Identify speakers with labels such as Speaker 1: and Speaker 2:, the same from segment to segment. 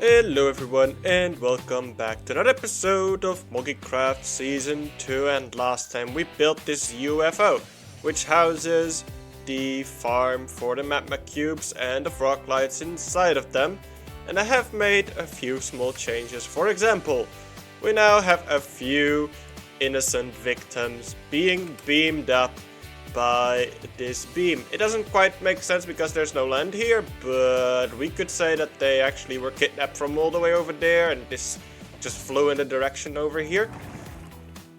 Speaker 1: Hello everyone and welcome back to another episode of Moggycraft Season 2, and last time we built this UFO which houses the farm for the magma cubes and the frog lights inside of them, and I have made a few small changes. For example, we now have a few innocent victims being beamed up by this beam. It doesn't quite make sense because there's no land here, but we could say that they actually were kidnapped from all the way over there and this just flew in the direction over here.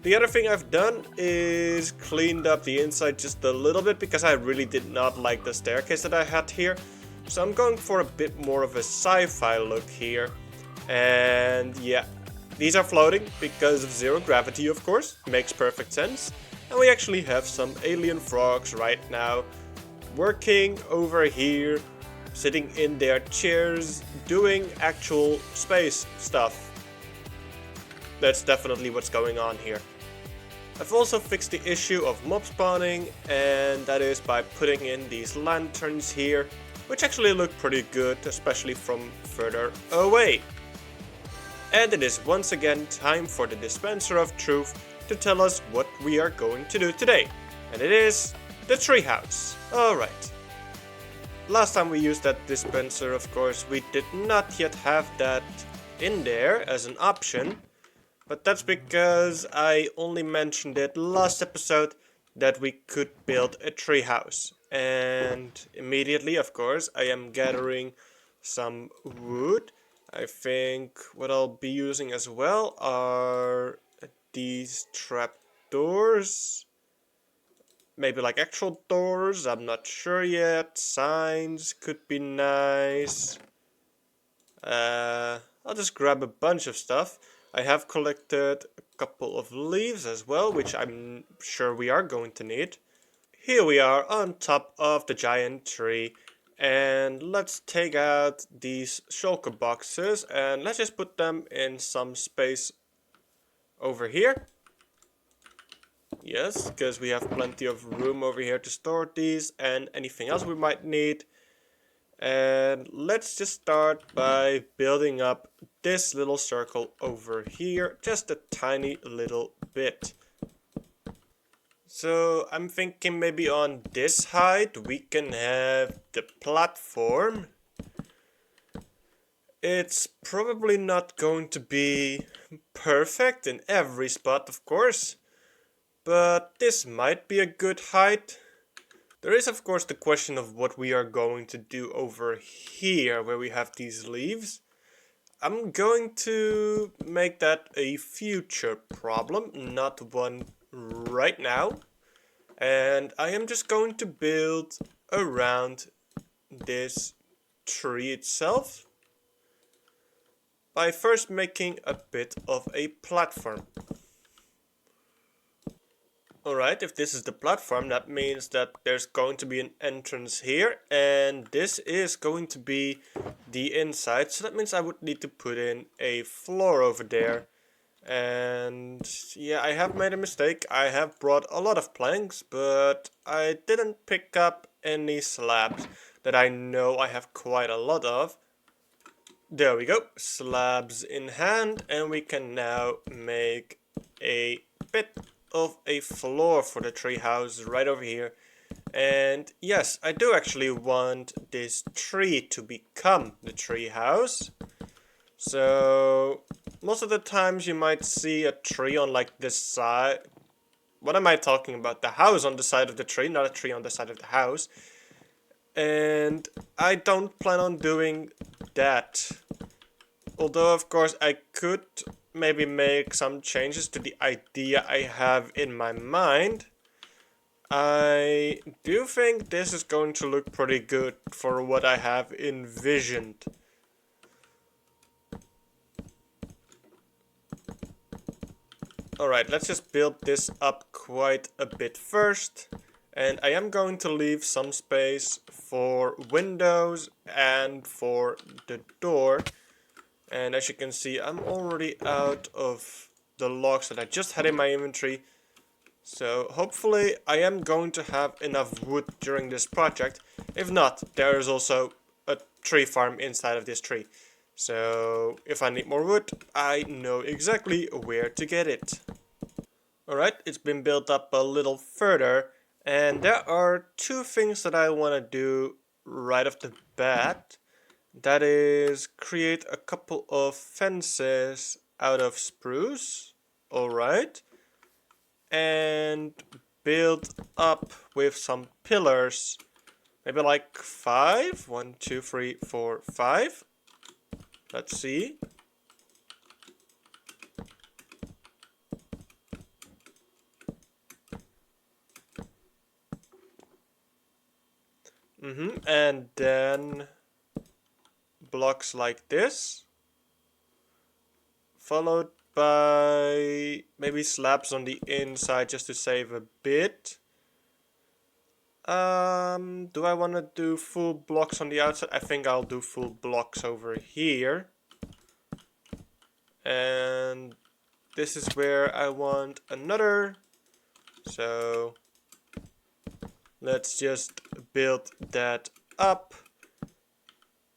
Speaker 1: The other thing I've done is cleaned up the inside just a little bit because I really did not like the staircase that I had here. So I'm going for a bit more of a sci-fi look here. And yeah, these are floating because of zero gravity, of course. Makes perfect sense. And we actually have some alien frogs right now working over here, sitting in their chairs, doing actual space stuff. That's definitely what's going on here. I've also fixed the issue of mob spawning, and that is by putting in these lanterns here, which actually look pretty good, especially from further away. And it is once again time for the dispenser of truth to tell us what we are going to do today, and it is the treehouse. Alright. Last time we used that dispenser, of course, we did not yet have that in there as an option, but that's because I only mentioned it last episode that we could build a treehouse. And immediately, of course, I am gathering some wood. I think what I'll be using as well are these trapdoors, maybe like actual doors, I'm not sure yet. Signs could be nice. I'll just grab a bunch of stuff. I have collected a couple of leaves as well, which I'm sure we are going to need. Here we are on top of the giant tree, and let's take out these shulker boxes and let's just put them in some space over here. Yes, because we have plenty of room over here to store these and anything else we might need. And let's just start by building up this little circle over here, just a tiny little bit. So I'm thinking maybe on this height we can have the platform. It's probably not going to be perfect in every spot, of course, but this might be a good height. There is, of course, the question of what we are going to do over here where we have these leaves. I'm going to make that a future problem, not one right now. And I am just going to build around this tree itself by first making a bit of a platform. Alright, if this is the platform, that means that there's going to be an entrance here, and this is going to be the inside, so that means I would need to put in a floor over there. And yeah, I have made a mistake. I have brought a lot of planks, but I didn't pick up any slabs that I know I have quite a lot of. There we go, slabs in hand, and we can now make a bit of a floor for the treehouse right over here. And yes, I do actually want this tree to become the treehouse. So most of the times you might see a tree on like this side. What am I talking about? The house on the side of the tree, not a tree on the side of the house. And I don't plan on doing that. Although, of course, I could maybe make some changes to the idea I have in my mind. I do think this is going to look pretty good for what I have envisioned. Alright, let's just build this up quite a bit first. And I am going to leave some space for windows and for the door. And as you can see, I'm already out of the logs that I just had in my inventory. So hopefully I am going to have enough wood during this project. If not, there is also a tree farm inside of this tree. So if I need more wood, I know exactly where to get it. Alright, it's been built up a little further, and there are two things that I want to do right off the bat. That is create a couple of fences out of spruce. Alright. And build up with some pillars. Maybe like 5. 1, 2, 3, 4, 5. Let's see. And then blocks like this, followed by maybe slabs on the inside just to save a bit. Do I want to do full blocks on the outside? I think I'll do full blocks over here. And this is where I want another. So let's just build that up.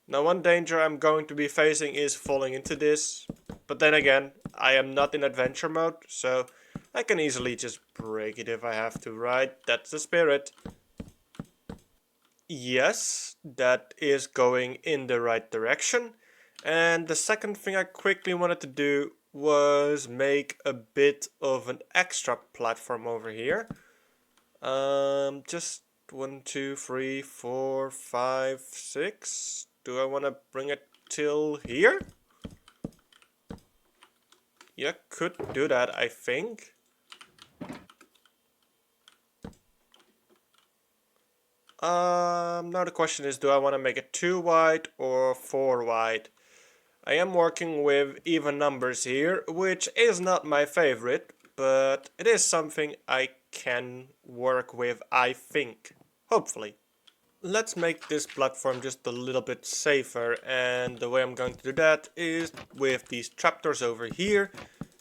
Speaker 1: Now, one danger I'm going to be facing is falling into this. But then again, I am not in adventure mode, so I can easily just break it if I have to, right? That's the spirit. Yes, that is going in the right direction. And the second thing I quickly wanted to do was make a bit of an extra platform over here. Just 1, 2, 3, 4, 5, 6. Do I want to bring it till here? Yeah, could do that, I think. Now the question is, do I want to make it 2 wide or 4 wide? I am working with even numbers here, which is not my favorite, but it is something I can work with, I think. Hopefully. Let's make this platform just a little bit safer, and the way I'm going to do that is with these trapdoors over here.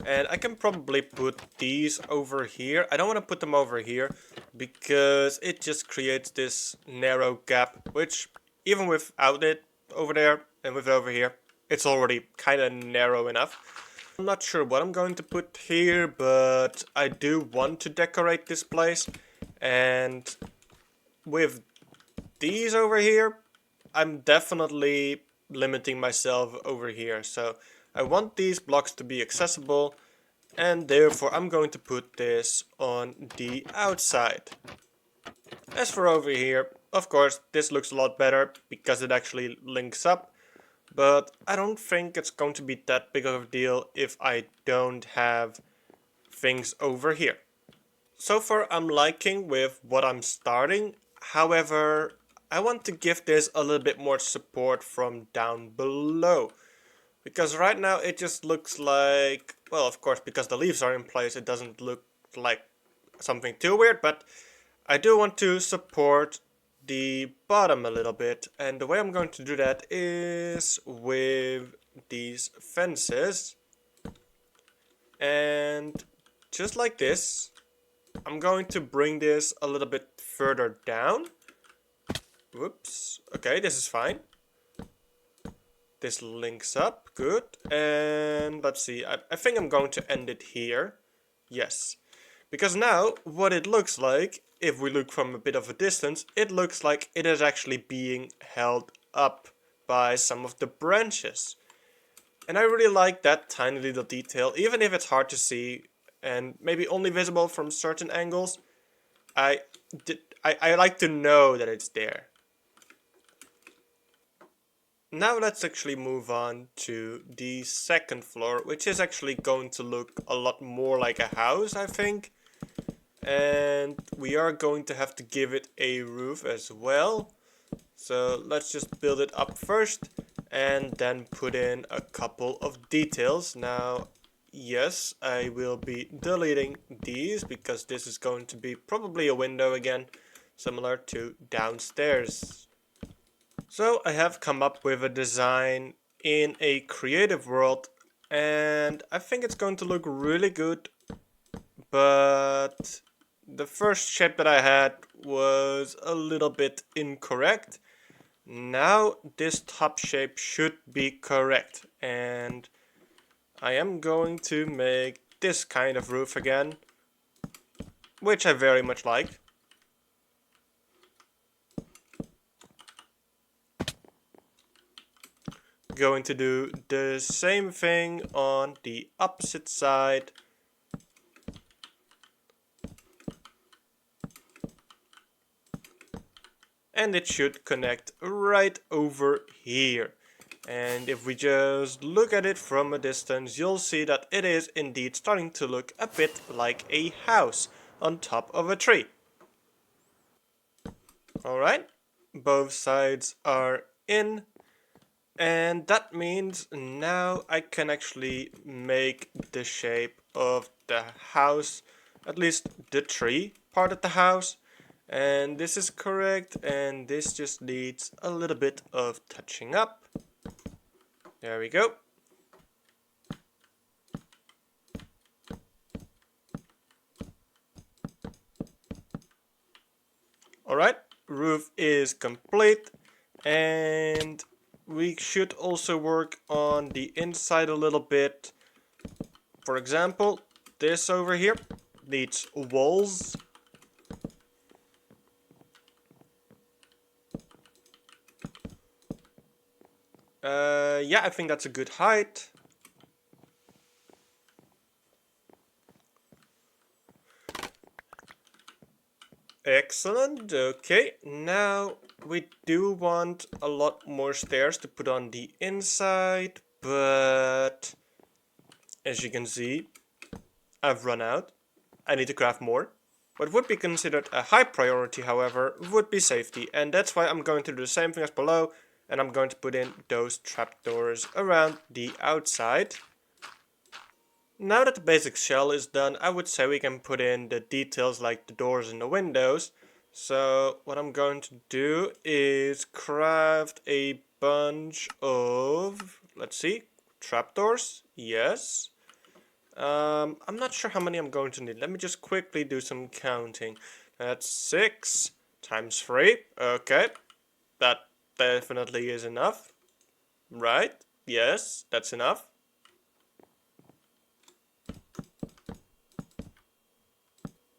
Speaker 1: And I can probably put these over here. I don't want to put them over here because it just creates this narrow gap, which even without it over there and with it over here, it's already kind of narrow enough. I'm not sure what I'm going to put here, but I do want to decorate this place. And with these over here, I'm definitely limiting myself over here. So I want these blocks to be accessible, and therefore I'm going to put this on the outside. As for over here, of course, this looks a lot better because it actually links up, but I don't think it's going to be that big of a deal if I don't have things over here. So far I'm liking with what I'm starting. However, I want to give this a little bit more support from down below. Because right now it just looks like, well, of course, because the leaves are in place, it doesn't look like something too weird, but I do want to support the bottom a little bit. And the way I'm going to do that is with these fences. And just like this, I'm going to bring this a little bit further down. Whoops. Okay, this is fine. This links up. Good. And let's see. I think I'm going to end it here. Yes. Because now, what it looks like, if we look from a bit of a distance, it looks like it is actually being held up by some of the branches. And I really like that tiny little detail, even if it's hard to see and maybe only visible from certain angles. I like to know that it's there. Now let's actually move on to the second floor, which is actually going to look a lot more like a house, I think. And we are going to have to give it a roof as well. So let's just build it up first and then put in a couple of details. Now, yes, I will be deleting these because this is going to be probably a window again, similar to downstairs. So I have come up with a design in a creative world, and I think it's going to look really good, but the first shape that I had was a little bit incorrect. Now this top shape should be correct, and I am going to make this kind of roof again, which I very much like. Going to do the same thing on the opposite side. And it should connect right over here. And if we just look at it from a distance, you'll see that it is indeed starting to look a bit like a house on top of a tree. Alright, both sides are in. And that means now I can actually make the shape of the house, at least the tree part of the house. And this is correct, and this just needs a little bit of touching up. There we go. Alright, roof is complete, and we should also work on the inside a little bit. For example, this over here needs walls. Yeah, I think that's a good height. Excellent. Okay, now we do want a lot more stairs to put on the inside, but as you can see, I've run out. I need to craft more. What would be considered a high priority, however, would be safety, and that's why I'm going to do the same thing as below, and I'm going to put in those trapdoors around the outside. Now that the basic shell is done, I would say we can put in the details like the doors and the windows. So what I'm going to do is craft a bunch of, let's see, trapdoors. Yes. I'm not sure how many I'm going to need. Let me just quickly do some counting. That's 6 times 3. Okay. That definitely is enough. Right? Yes, that's enough.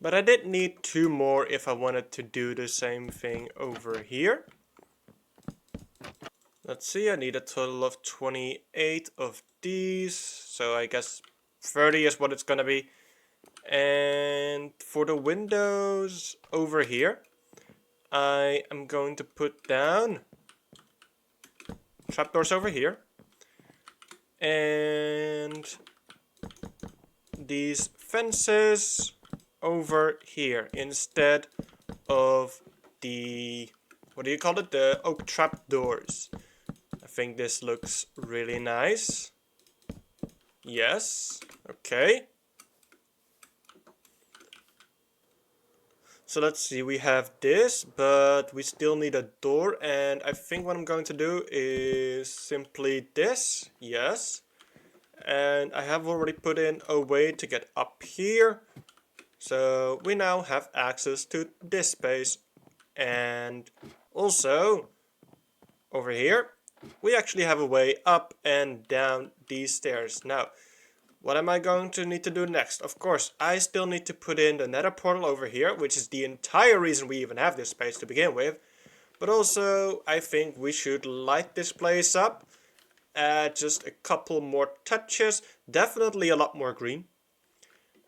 Speaker 1: But I did need 2 more if I wanted to do the same thing over here. Let's see, I need a total of 28 of these. So I guess 30 is what it's gonna be. And for the windows over here, I am going to put down trapdoors over here. And these fences over here instead of the, what do you call it, the oak trapdoors. I think this looks really nice. Yes, okay. So let's see, we have this, but we still need a door, and I think what I'm going to do is simply this, yes. And I have already put in a way to get up here. So we now have access to this space, and also over here we actually have a way up and down these stairs. Now, what am I going to need to do next? Of course, I still need to put in the nether portal over here, which is the entire reason we even have this space to begin with. But also, I think we should light this place up. Add just a couple more touches. Definitely a lot more green.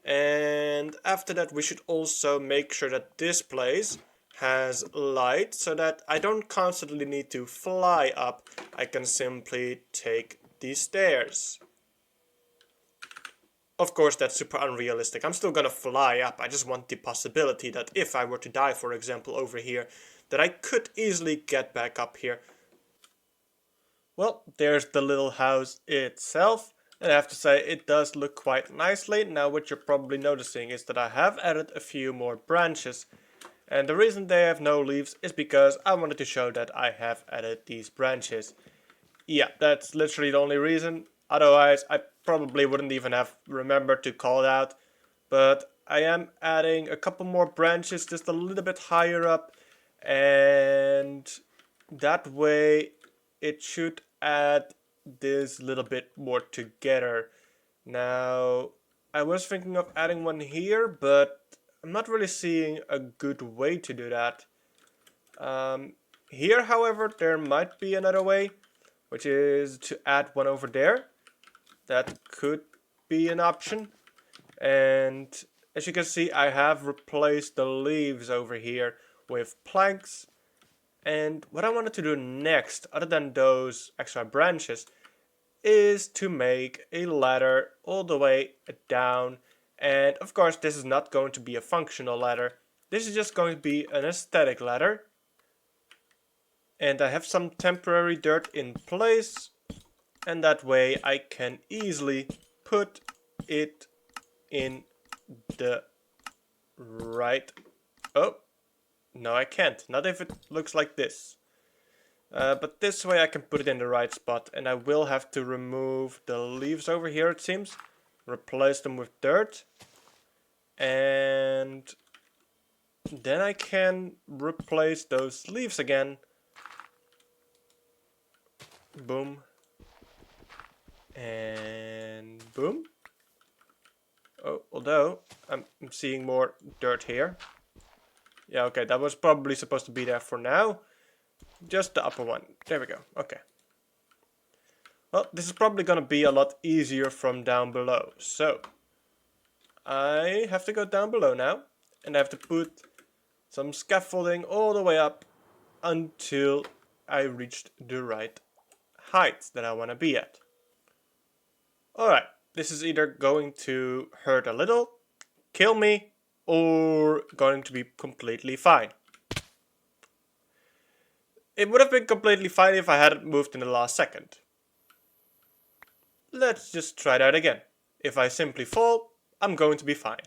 Speaker 1: And after that, we should also make sure that this place has light so that I don't constantly need to fly up. I can simply take these stairs. Of course, that's super unrealistic. I'm still gonna fly up. I just want the possibility that if I were to die, for example, over here, that I could easily get back up here. Well, there's the little house itself. And I have to say, it does look quite nicely. Now, what you're probably noticing is that I have added a few more branches. And the reason they have no leaves is because I wanted to show that I have added these branches. Yeah, that's literally the only reason. Otherwise, I probably wouldn't even have remembered to call it out. But I am adding a couple more branches just a little bit higher up. And That way it should add this little bit more together. Now, I was thinking of adding one here, but I'm not really seeing a good way to do that. Here, however, there might be another way, which is to add one over there. That could be an option. And as you can see, I have replaced the leaves over here with planks. And what I wanted to do next, other than those extra branches, is to make a ladder all the way down. And of course, this is not going to be a functional ladder. This is just going to be an aesthetic ladder. And I have some temporary dirt in place. And that way I can easily put it in the right... Oh, no I can't. Not if it looks like this. But this way I can put it in the right spot. And I will have to remove the leaves over here, it seems. Replace them with dirt. And then I can replace those leaves again. Boom. And boom. Oh, although I'm seeing more dirt here. Yeah, okay, that was probably supposed to be there for now. Just the upper one. There we go. Okay. Well, this is probably going to be a lot easier from down below. So, I have to go down below now. And I have to put some scaffolding all the way up until I reached the right height that I want to be at. Alright, this is either going to hurt a little, kill me, or going to be completely fine. It would have been completely fine if I hadn't moved in the last second. Let's just try that again. If I simply fall, I'm going to be fine.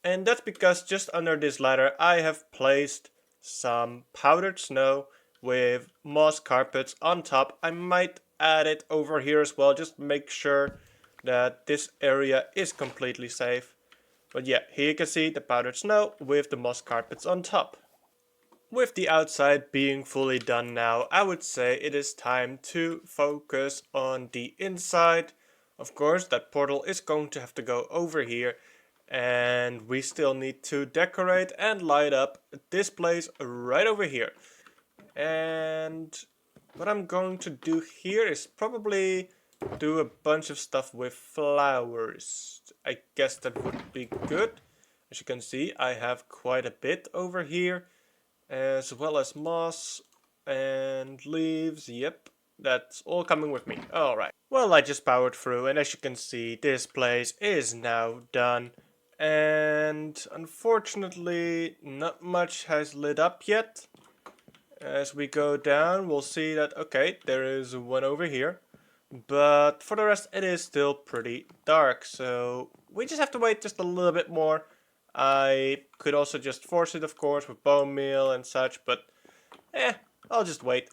Speaker 1: And that's because just under this ladder I have placed some powdered snow with moss carpets on top. I might add it over here as well, just make sure that this area is completely safe. But yeah, here you can see the powdered snow with the moss carpets on top. With the outside being fully done now, I would say it is time to focus on the inside. Of course, that portal is going to have to go over here. And we still need to decorate and light up this place right over here. And what I'm going to do here is probably do a bunch of stuff with flowers. I guess that would be good. As you can see, I have quite a bit over here, as well as moss and leaves. Yep, that's all coming with me. Alright. Well, I just powered through, and as you can see, this place is now done. And unfortunately, not much has lit up yet. As we go down, we'll see that, okay, there is one over here. But for the rest, it is still pretty dark. So we just have to wait just a little bit more. I could also just force it, of course, with bone meal and such. But, I'll just wait.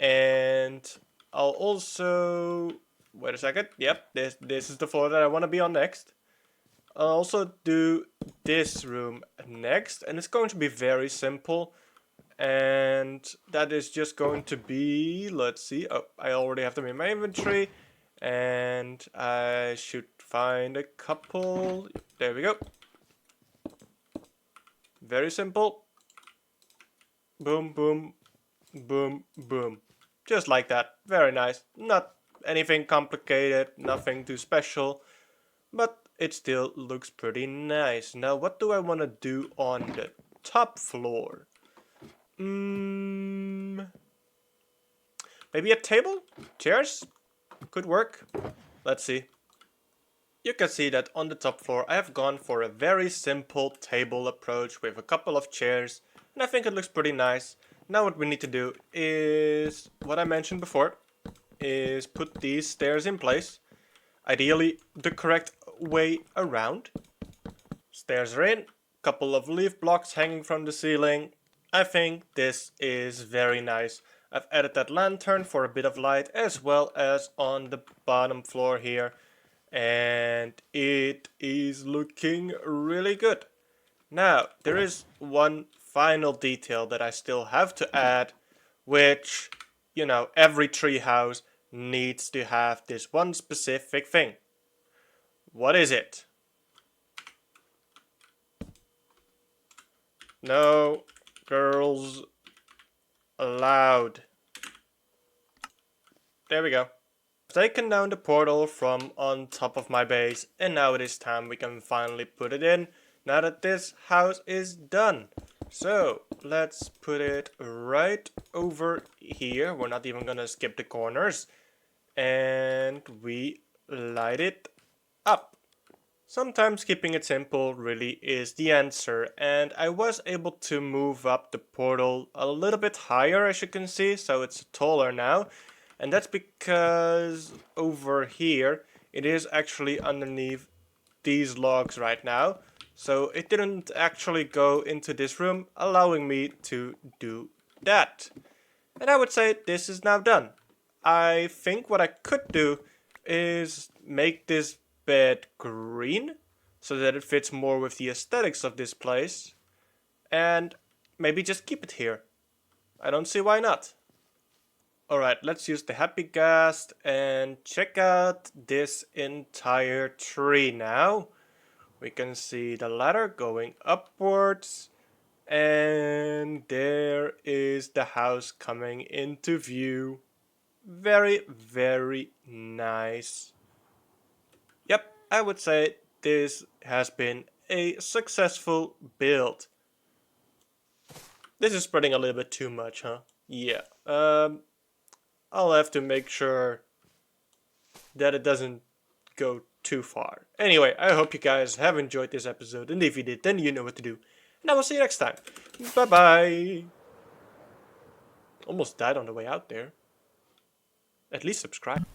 Speaker 1: And I'll also... Wait a second. Yep, this is the floor that I want to be on next. I'll also do this room next, and it's going to be very simple. And that is just going to be, let's see, oh, I already have them in my inventory. And I should find a couple. There we go. Very simple. Boom, boom, boom, boom. Just like that. Very nice. Not anything complicated, nothing too special. But it still looks pretty nice. Now, what do I want to do on the top floor? Maybe a table? Chairs? Could work. Let's see. You can see that on the top floor I have gone for a very simple table approach with a couple of chairs. And I think it looks pretty nice. Now what we need to do is, what I mentioned before, is put these stairs in place. Ideally the correct way around. Stairs are in. Couple of leaf blocks hanging from the ceiling. I think this is very nice. I've added that lantern for a bit of light, as well as on the bottom floor here. And it is looking really good. Now, there is one final detail that I still have to add, which, you know, every treehouse needs to have this one specific thing. What is it? No girls allowed. There we go. Taken down the portal from on top of my base, and now it is time we can finally put it in, now that this house is done. So, let's put it right over here. We're not even gonna skip the corners. And we light it up. Sometimes keeping it simple really is the answer, and I was able to move up the portal a little bit higher, as you can see, so it's taller now. And that's because over here it is actually underneath these logs right now, so it didn't actually go into this room, allowing me to do that. And I would say this is now done. I think what I could do is make this bed green so that it fits more with the aesthetics of this place, and maybe just keep it here. I don't see why not. Alright, let's use the happy ghast and check out this entire tree now. We can see the ladder going upwards, and there is the house coming into view. Very, very nice. Yep, I would say this has been a successful build. This is spreading a little bit too much, huh? Yeah. I'll have to make sure that it doesn't go too far. Anyway, I hope you guys have enjoyed this episode, and if you did, then you know what to do. And I will see you next time. Bye bye. Almost died on the way out there. At least subscribe.